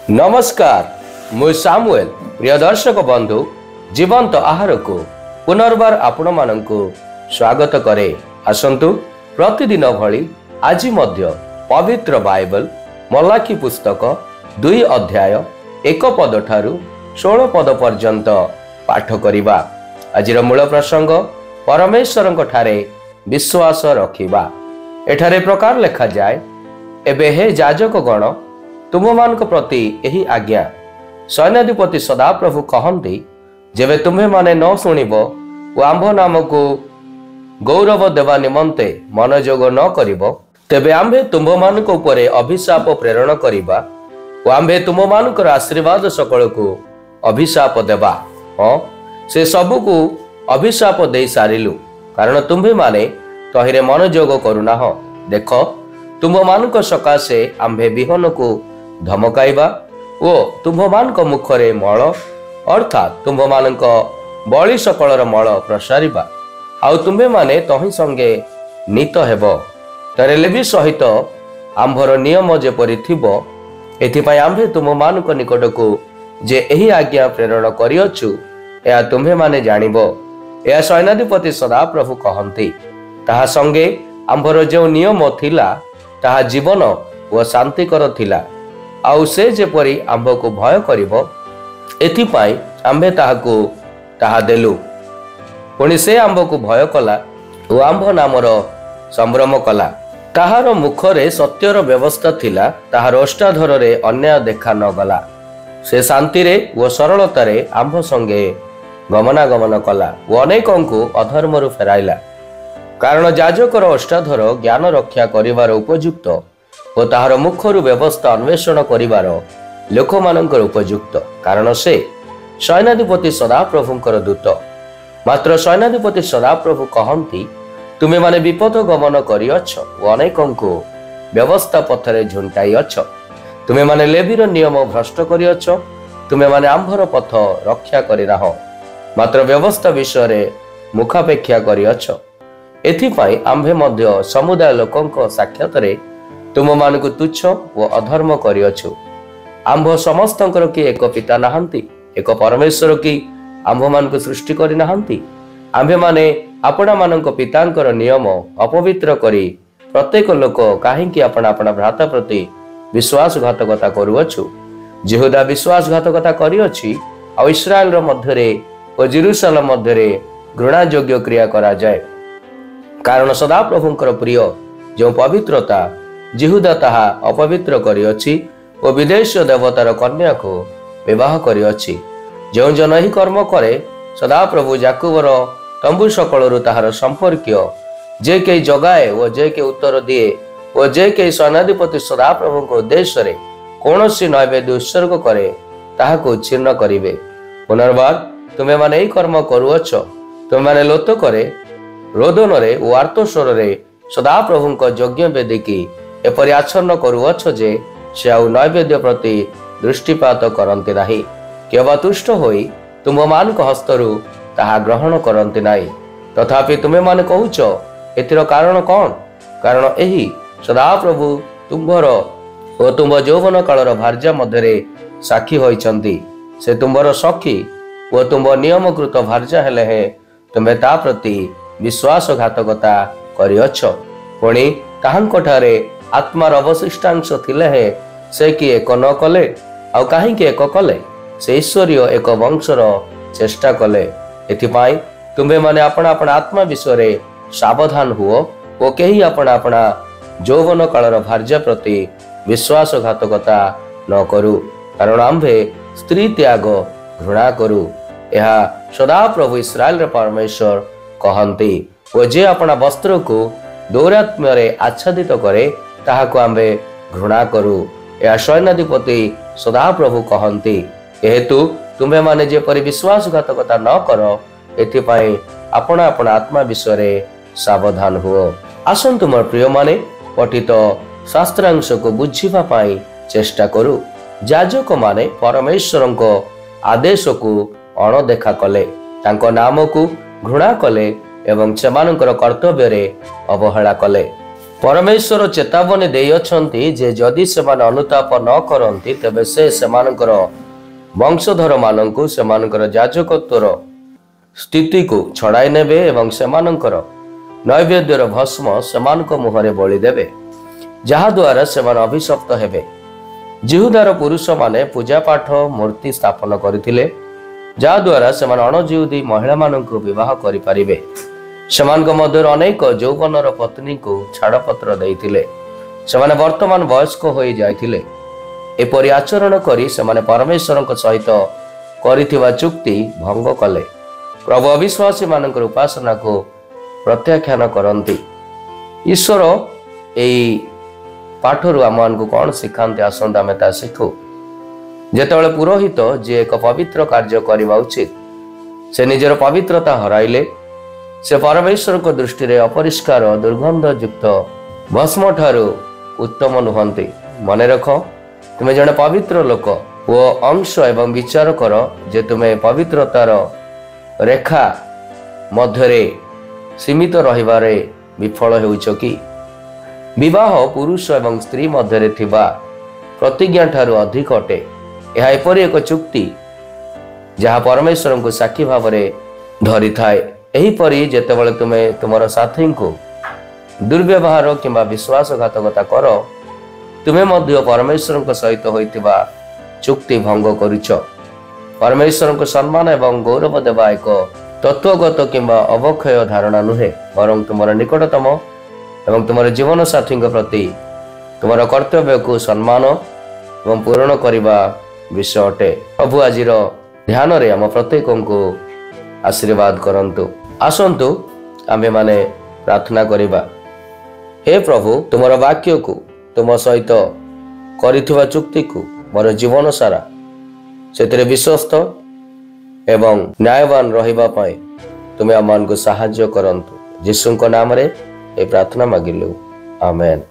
नमस्कार मु सामुएल प्रिय दर्शक बंधु जीवंत आहार को पुनर्बार आपण मानकु स्वागत करे। आसंतु प्रतिदिन भली आज मध्य पवित्र बाइबल मलाकी पुस्तक 2 अध्याय 1 पद ठारू 16 पद पर्यंत पाठ करिबा। आजिर मूल प्रसंग परमेश्वरଙ୍କ ठारे विश्वास रखिबा। एठारे प्रकार लेखा जाए, एबे हे याजक गण तुम मान प्रति यही आज्ञा सैन्याधिपति सदाप्रभु कहती, जेबे तुम्हें माने न शुणिब ओ आंभ नाम को गौरव देवा निमंते मनोयोग न करिब, तेबे आंभे तुम मान उपरे अभिशाप प्रेरण करिबा ओ आंभे तुम मानकर आशीर्वाद सकल को अभिशाप देवा। हाँ, से सबू को अभिशाप दे सारिलु, कारण तुम्हें माने तहिरे मनोयोग करुना। देख, तुम मान सकाशे आंभे विहन को धमकाइबा ओ तुम मान मुखरे मल अर्थात तुम मान बलि सकलर मल प्रसारिबा, आउ तुम्हें माने तहि संगे नीत हेब। तरेले भी सहित आंभर नियम जेपरि थिबो, एथिपाई आंभे तुम मान निकट को जे एही आज्ञा प्रेरण करिअछु या तुम्हें माने जानिबो। या सैन्याधिपति सदाप्रभु कहती, ताहा संगे आंभर जो नियम थिला ताहा जीवन व शांतिकर थिला, आउ से जेपरि आंभ को भय करिबो एथिपाई आंभे ताहा देलु। पुणी से आंभ को भय कला ओ आंभ नामर संभ्रम कला। ताहार मुखरे सत्यर व्यवस्था थिला, ताहार ओष्ठाधरे अन्याय देखा न गला। से शांति रे व सरलतारे आंभ संगे गमनागमन कला ओ अनेकंकु अधर्मरु फेराइला। कारण याजकर ओष्ठाधर ज्ञान रक्षा करिवार उपयुक्त ओ ताहार मुखरु व्यवस्था अन्वेषण करिवार लोक मानकर उपयुक्त, कारण से सैन्याधिपति सदाप्रभुंकर दूत। मात्र सैन्याधिपति सदाप्रभु कहती, तुमे माने विपद गमन करिअछ ओ अनेकंकु व्यवस्था पथरे झुंटाई अछ। तुमे माने लेवीर नियम भ्रष्ट करिअछ, तुमे माने आंभर पथ रक्षा करिनाह, मात्र व्यवस्था विषय मुखापेक्षा करिअछ। एथिपाई आंभे मध्य समुदाय लोकंक साक्षातरे तुम मान को तुच्छ व अधर्म करिअछु। आंभ समस्तंकर कि एक पिता नाहंती, एक परमेश्वर कि आंभ मान को सृष्टि करि नाहंती। आंभे माने आपणा मानक पितांकर नियम अपवित्र करी प्रत्येक लोक काहेकि आपणा आपणा भ्राता प्रति विश्वासघातकता करुअछु। यहूदा विश्वासघातकता करिअछि, आ इस्राएल मध्यरे ओ जेरूशलेम मध्यरे घृणायोग्य क्रिया करा जाए। कारण सदाप्रभुंकर प्रिय जो पवित्रता यहूदा ताहा अपवित्र करिअछि ओ विदेश देवतार कन्या को विवाह करिअछि। जो जन ही कर्म करे, सदाप्रभु याकूबर तंबू सकलरु ताहार संपर्कीय जे के जगाए ओ जे के उत्तर दिए ओ जे के सैन्याधिपति सदाप्रभुଙ୍କ उद्देश्य कौनसी नैवेद्य उत्सर्ग करे ताहाको छिन्न करिवे। पुनर्बार तुमे माने एही कर्म करुअछ। तुमे माने लोत करे रोदन रे ओ आर्तस्वर रे सदाप्रभुଙ୍କ यज्ञ वेदी की एपरि आच्छन्न करुअछ जे से आउ नैवेद्य प्रति दृष्टिपात करन्ति नाही, केवल तुष्ट होई तुम मानक हस्तरु ताहा ग्रहण करन्ति नाही। तथापि तुमे माने कहूछ, एतिर कारण कौन? कारण एही सदाप्रभु तुम्भर ओ तुम यौवन कालर भार्या मध्यरे साक्षी होइछन्ति। से तुम्बर सखी ओ तुम नियमकृत भार्या हेले हे तुमे ता प्रति विश्वासघातकता करिअछ। पुणी ताहांकठारे आत्मार अवशिष्टांश थिले हे से कि एक न कले, आउ काहींकि एक कले, से ईश्वरीय एक वंशर चेष्टा कले। एथिपाई तुम्हे माने अपना अपना आत्मा विषय सावधान हुओ ओ केही अपना अपना यौवन कालर भार्या प्रति विश्वासघातकता न करू, कारण आंभे स्त्री त्याग घृणा करू। यह सदाप्रभु इस्राएल परमेश्वर कहती, ओ जे अपना वस्त्र को दौरात्म्य आच्छादित करे ताहाको आंभे घृणा करू। या सैन्याधिपति सदाप्रभु कहती, हेतु तुम्हें माने जेपरि विश्वासघातकता न कर, एथिपाई अपना अपना आत्मा विषय सावधान हुओ। आसन्तु मोर प्रिय माने पठित शास्त्रांश को बुझिबा पाई चेष्टा करू। याजक माने परमेश्वरଙ୍କ आदेश को अणदेखा कले, तांको नाम को घृणा कले एवं सेमानଙ୍କର कर्तव्य रे अवहेला कले। परमेश्वर चेतावनी देइछन्ति जे जदि सेमाने अनुताप न करन्ति तेबे से सेमानकर वंशधर माननकु सेमानकर याजकत्वर स्थिति को छड़ाई नेबे एवं सेमानकर नैवेद्यर भस्म सेमानक मुहरे बलि देबे जहा द्वारा सेमान अभिशप्त हेबे। जिहुदार पुरुष माने पूजा पाठ मूर्ति स्थापन करथिले जहा द्वारा सेमान अणजिहुदी महिला माननकु विवाह करि परिबे। सेमानक मध्य अनेक यौवनर पत्नी को छाड़पत्र देइथिले सेमाने वर्तमान वयस्क होई जाइथिले। एपरि आचरण करी सेमाने परमेश्वरक सहित करिथिबा चुक्ति भंग कले। प्रभु अविश्वासी मानकर उपासना को प्रत्याख्यान करती। ईश्वर यही पाठरू आम को कौन शिखाते आसंत आम ता शिखु। जेतेबेले पुरोहित जे एक पवित्र कार्य करवा उचित से निजर पवित्रता हराइले से परमेश्वर को दृष्टि रे अपरिष्कार दुर्गंधयुक्त भस्म ठारू उत्तम नुहंती। मने रख तुम्हें जड़े पवित्र लोक वो अंश एवं विचार कर जे तुम्हें पवित्रतार रेखा मध्यरे सीमित रहिबारे विफल हेउछ कि। विवाह पुरुष एवं स्त्री मध्यरे थिबा प्रतिज्ञा ठारू अधिक अटे। यह एपरि एक चुक्ति जहाँ परमेश्वर को साक्षी भाव धरी थाए। एहीपरि जेतेबेले तुमे तुमर साथी को दुर्व्यवहार किंबा विश्वासघातकता कर तुमे मध्य परमेश्वर सहित होइतिबा चुक्ति भंग करुछ। परमेश्वर को सम्मान एवं गौरव देवा एक तत्वगत किंबा अवक्षय धारणा नुहे बरं तुमर निकटतम एवं तुमर जीवन साथी प्रति तुमर कर्तव्य को सम्मान एवं पूरण करने विषय अटे। प्रभु आज ध्यान रे आम प्रत्येक को आशीर्वाद करंतु। आसंतु आमे माने प्रार्थना करिबा। हे प्रभु तुमर वाक्य को तुम सहित करिथिबा चुक्ति को मोर जीवन सारा सेतरे विश्वस्त एवं न्यायवान रहिबा पाए तुमे आमान को सहाय्य करंतु। यीशु को नाम रे ए प्रार्थना मागिलु आमेन।